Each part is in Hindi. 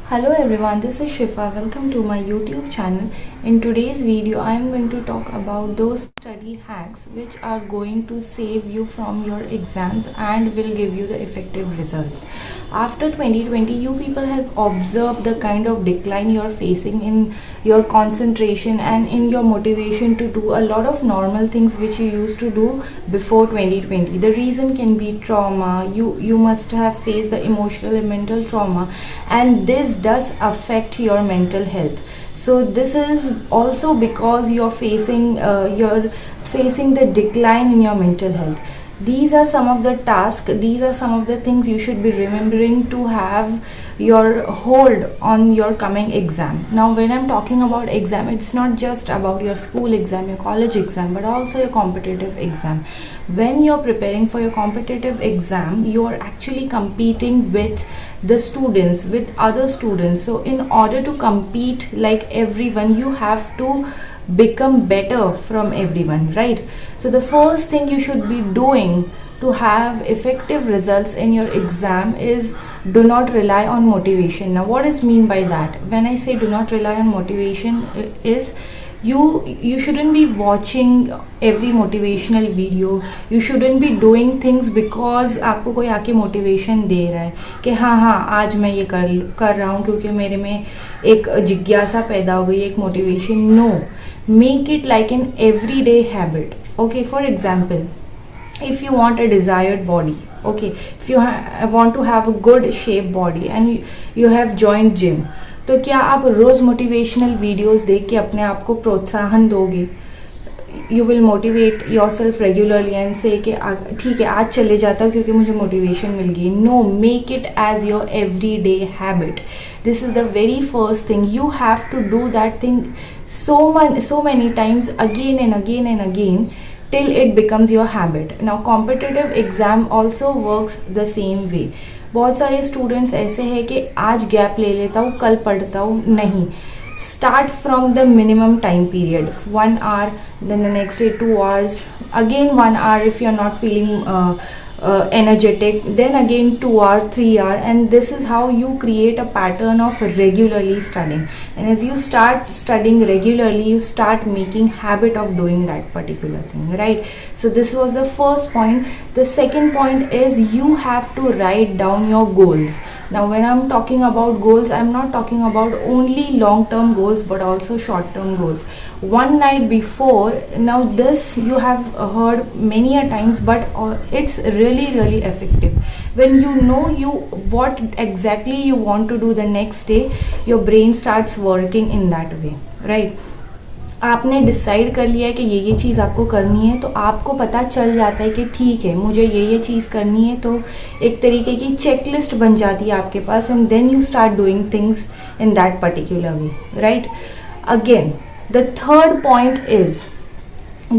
Hello everyone, this is Shifa. Welcome to my YouTube channel. In today's video, I am going to talk about those study hacks which are going to save you from your exams and will give you the effective results. After 2020, you people have observed the kind of decline you are facing in your concentration and in your motivation to do a lot of normal things which you used to do before 2020. The reason can be trauma. You must have faced the emotional and mental trauma, and this does affect your mental health. So this is also because you're facing the decline in your mental health. These are some of the tasks, these are some of the things you should be remembering to have your hold on your coming exam. Now when I'm talking about exam, it's not just about your school exam, your college exam, but also your competitive exam. When you're preparing for your competitive exam, you're actually competing with the students, with other students. So in order to compete like everyone, you have to become better from everyone, right? So the first thing you should be doing to have effective results in your exam is do not rely on motivation. Now what is mean by that? When I say do not rely on motivation, is you shouldn't be watching every motivational video. You shouldn't be doing things because आपको कोई आके मोटिवेशन दे रहा है कि हाँ हाँ आज मैं ये कर रहा हूँ क्योंकि मेरे में एक जिज्ञासा पैदा हो गई, एक motivation. No, make it like an everyday habit. Okay, for example, if you want a desired body, okay, if you want to have a good shape body and you have joined gym, तो क्या आप रोज मोटिवेशनल वीडियोस देख के अपने आप को प्रोत्साहन दोगे? You will motivate your self regularly and से कि ठीक है आज चले जाता हूँ क्योंकि मुझे मोटिवेशन मिल गई. No, make it as your every day habit. This is the very first thing. You have to do that thing so many times again and again and again till it becomes your habit. Now competitive exam also works the same way. बहुत सारे स्टूडेंट्स ऐसे हैं कि आज गैप ले लेता हूँ कल पढ़ता हूँ. नहीं, start from the minimum time period, 1 hour, then the next day 2 hours, again 1 hour if you're not feeling energetic, then again 2 hours, 3 hours, and this is how you create a pattern of regularly studying. And as you start studying regularly, you start making habit of doing that particular thing, right? So this was the first point. The second point is you have to write down your goals. Now when I'm talking about goals, I'm not talking about only long term goals but also short term goals. One night before, now this you have heard many a times, but it's really effective. When you know what exactly you want to do the next day, your brain starts working in that way, right? आपने डिसाइड कर लिया है कि ये चीज़ आपको करनी है, तो आपको पता चल जाता है कि ठीक है मुझे ये चीज़ करनी है. तो एक तरीके की चेकलिस्ट बन जाती है आपके पास, and then you start doing things in that particular way, right? Again the third point is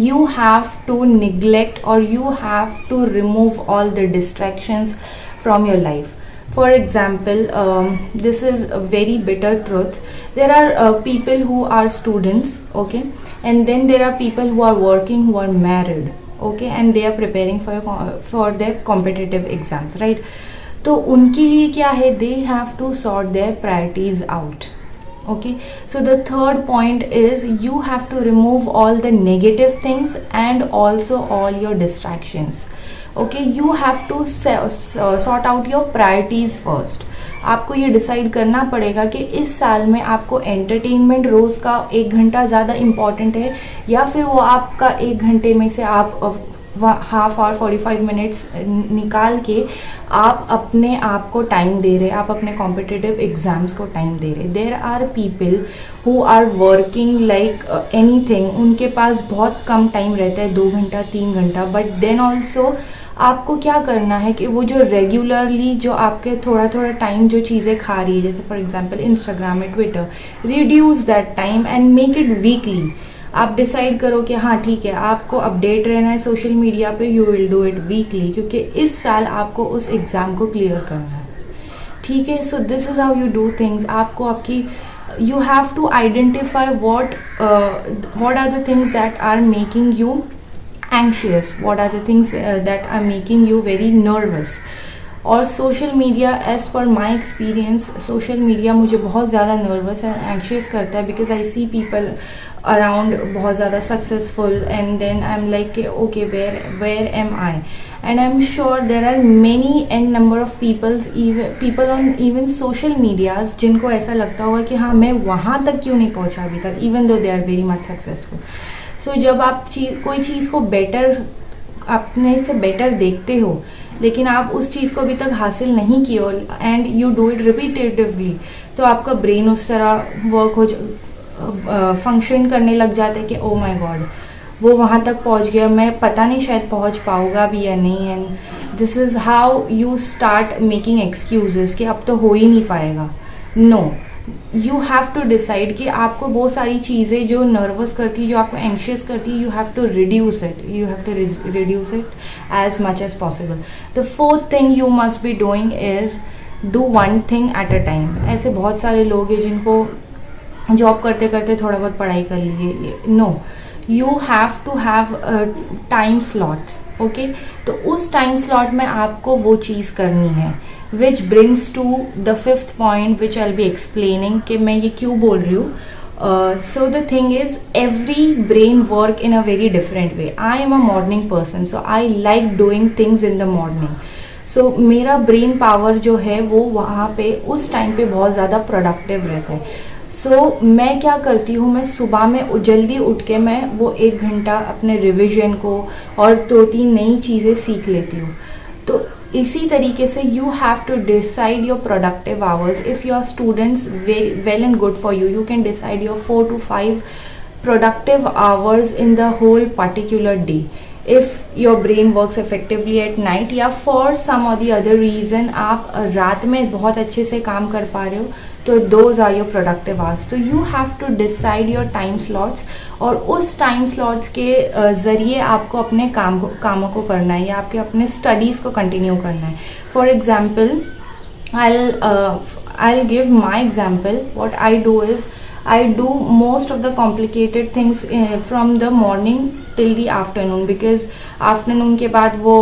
you have to neglect or you have to remove all the distractions from your life. For example, this is a very bitter truth. There are people who are students, okay, and then there are people who are working, who are married, okay, and they are preparing for their competitive exams, right? तो उनके लिए क्या है, they have to sort their priorities out. Okay, so the third point is you have to remove all the negative things and also all your distractions. Okay, you have to sort out your priorities first. आपको ये डिसाइड करना पड़ेगा कि इस साल में आपको एंटरटेनमेंट रोज का 1 घंटा ज़्यादा इम्पॉर्टेंट है, या फिर वो आपका 1 घंटे में से आप हाफ आवर 45 मिनट्स निकाल के आप अपने आप को टाइम दे रहे, आप अपने कॉम्पिटिटिव एग्जाम्स को टाइम दे रहे. There are people who are working like anything, उनके पास बहुत कम टाइम रहता है, 2 घंटा 3 घंटा. बट देन ऑल्सो आपको क्या करना है कि वो जो रेगुलरली जो आपके थोड़ा टाइम जो चीज़ें खा रही है, जैसे फॉर एग्जांपल इंस्टाग्राम में, Twitter, reduce that time and make it weekly. आप डिसाइड करो कि हाँ ठीक है आपको अपडेट रहना है सोशल मीडिया पे, you will do it weekly, क्योंकि इस साल आपको उस एग्ज़ाम को क्लियर करना है, ठीक है? सो this is how you do things. आपको आपकी you have to identify what are the things that are making you anxious, what are the things that are making you very nervous. और social media, as per my experience, social media मुझे बहुत ज़्यादा नर्वस एंड एंक्शियस करता है, because I see people around बहुत ज़्यादा successful, and then I am like okay where am I, and I am sure there are many and number of people on even social medias जिनको ऐसा लगता होगा कि हाँ मैं वहाँ तक क्यों नहीं पहुँचा अभी तक, even though they are very much successful. So जब आप कोई चीज़ को बेटर, अपने से बेटर देखते हो, लेकिन आप उस चीज़ को अभी तक हासिल नहीं किए हो and you do it repetitively, तो आपका ब्रेन उस तरह वर्क हो फंक्शन करने लग जाता है कि ओ माय गॉड वो वहाँ तक पहुँच गया, मैं पता नहीं शायद पहुँच पाऊँगा भी या नहीं. And this is how you start making excuses कि अब तो हो ही नहीं पाएगा. No, you have to decide कि आपको वो सारी चीज़ें जो नर्वस करती है, जो आपको एंक्शियस करती है, you have to reduce it, you have to reduce it as much as possible. The fourth thing you must be doing is do one thing at a time. ऐसे बहुत सारे लोग हैं जिनको जॉब करते करते थोड़ा बहुत पढ़ाई कर लिए. No, you have to have time slots. Okay, तो उस टाइम स्लॉट में आपको वो चीज़ करनी है. Which brings to the fifth point which I'll be explaining कि मैं ये क्यों बोल रही हूँ. So the thing is, every brain work in a very different way. I am a morning person, so I like doing things in the morning. So मेरा brain power जो है वो वहाँ पे उस टाइम पे बहुत ज़्यादा प्रोडक्टिव रहता है. सो मैं क्या करती हूँ, मैं सुबह में जल्दी उठ के मैं वो 1 घंटा अपने रिविज़न को और 2-3 नई चीज़ें सीख लेती हूँ. तो इसी तरीके से you have to decide your productive hours. If your students well and good for you, you can decide your 4 to 5 productive hours in the whole particular day. If your brain works effectively at night, या for some or the other reason आप रात में बहुत अच्छे से काम कर पा रहे हो, तो those are your productive hours. तो you have to decide your time slots, और उस time slots के ज़रिए आपको अपने कामों को करना है या आपके अपने studies को continue करना है. For example, I'll give my example. What I do is I do most of the complicated things from the morning till the afternoon, because afternoon के बाद वो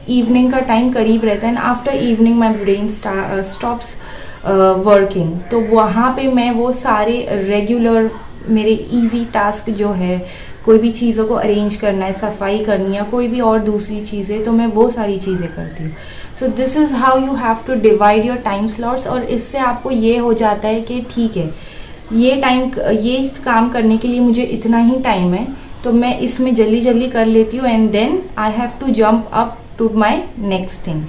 evening का time करीब रहता है, and after evening my brain stops working. तो वहाँ पे मैं वो सारे regular मेरे easy task जो है, कोई भी चीज़ों को अरेंज करना है, सफाई करनी है, कोई भी और दूसरी चीज़ें, तो मैं वो सारी चीज़ें करती हूँ. So this is how you have to divide your time slots. और इससे आपको ये हो जाता है कि ठीक है, ये काम करने के लिए मुझे इतना ही टाइम है, तो मैं इसमें जल्दी जल्दी कर लेती हूँ, and then I have to jump up to my next thing.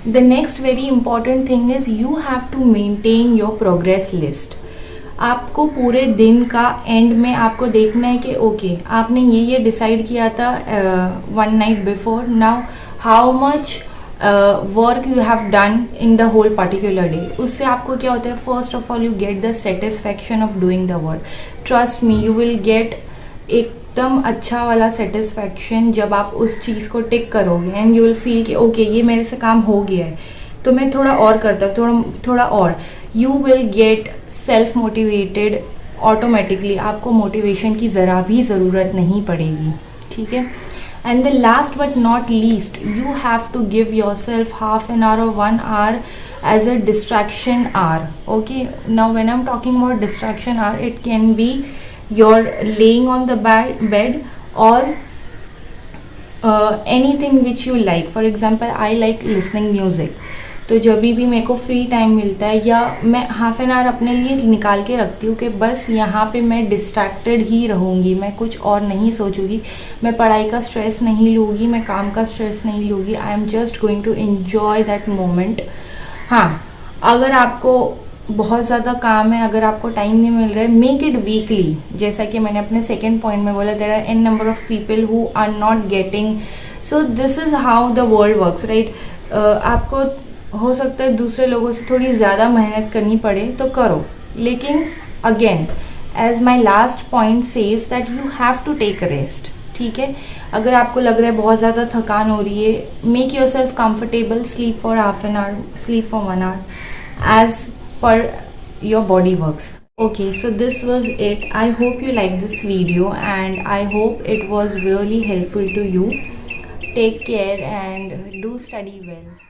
The next very important thing is you have to maintain your progress list. आपको पूरे दिन का एंड में आपको देखना है कि ओके आपने ये डिसाइड किया था one night before, now how much work you have done in the whole particular day. उससे आपको क्या होता है, first of all you get the satisfaction of doing the work. Trust me, you will get एकदम अच्छा वाला सेटिस्फैक्शन जब आप उस चीज़ को टिक करोगे, एंड यू विल फील कि ओके ये मेरे से काम हो गया है, तो मैं थोड़ा और करता हूँ, थोड़ा और. You will get self motivated automatically. आपको मोटिवेशन की ज़रा भी ज़रूरत नहीं पड़ेगी. ठीक है. And the last but not least, you have to give yourself half an hour or 1 hour as a distraction hour. Okay, now when I'm talking about distraction hour, it can be you're laying on the bed or anything which you like. For example, I like listening music. तो जब भी मेरे को फ्री टाइम मिलता है, या मैं हाफ एन आवर अपने लिए निकाल के रखती हूँ कि बस यहाँ पे मैं डिस्ट्रैक्टेड ही रहूँगी, मैं कुछ और नहीं सोचूंगी, मैं पढ़ाई का स्ट्रेस नहीं लूँगी, मैं काम का स्ट्रेस नहीं लूँगी. I am just going to enjoy that moment. हाँ, अगर आपको बहुत ज़्यादा काम है, अगर आपको टाइम नहीं मिल रहा है, मेक इट वीकली. जैसा कि मैंने अपने सेकेंड पॉइंट में बोला, there are an number of people who are not getting. So this is how the world works, right. आपको हो सकता है दूसरे लोगों से थोड़ी ज़्यादा मेहनत करनी पड़े, तो करो, लेकिन again as my last point says that you have to take rest. ठीक है. अगर आपको लग रहा है बहुत ज़्यादा थकान हो रही है, make yourself comfortable, sleep for half an hour, sleep for 1 hour as per your body works. Okay, so this was it. I hope you liked this video and I hope it was really helpful to you. Take care and do study well.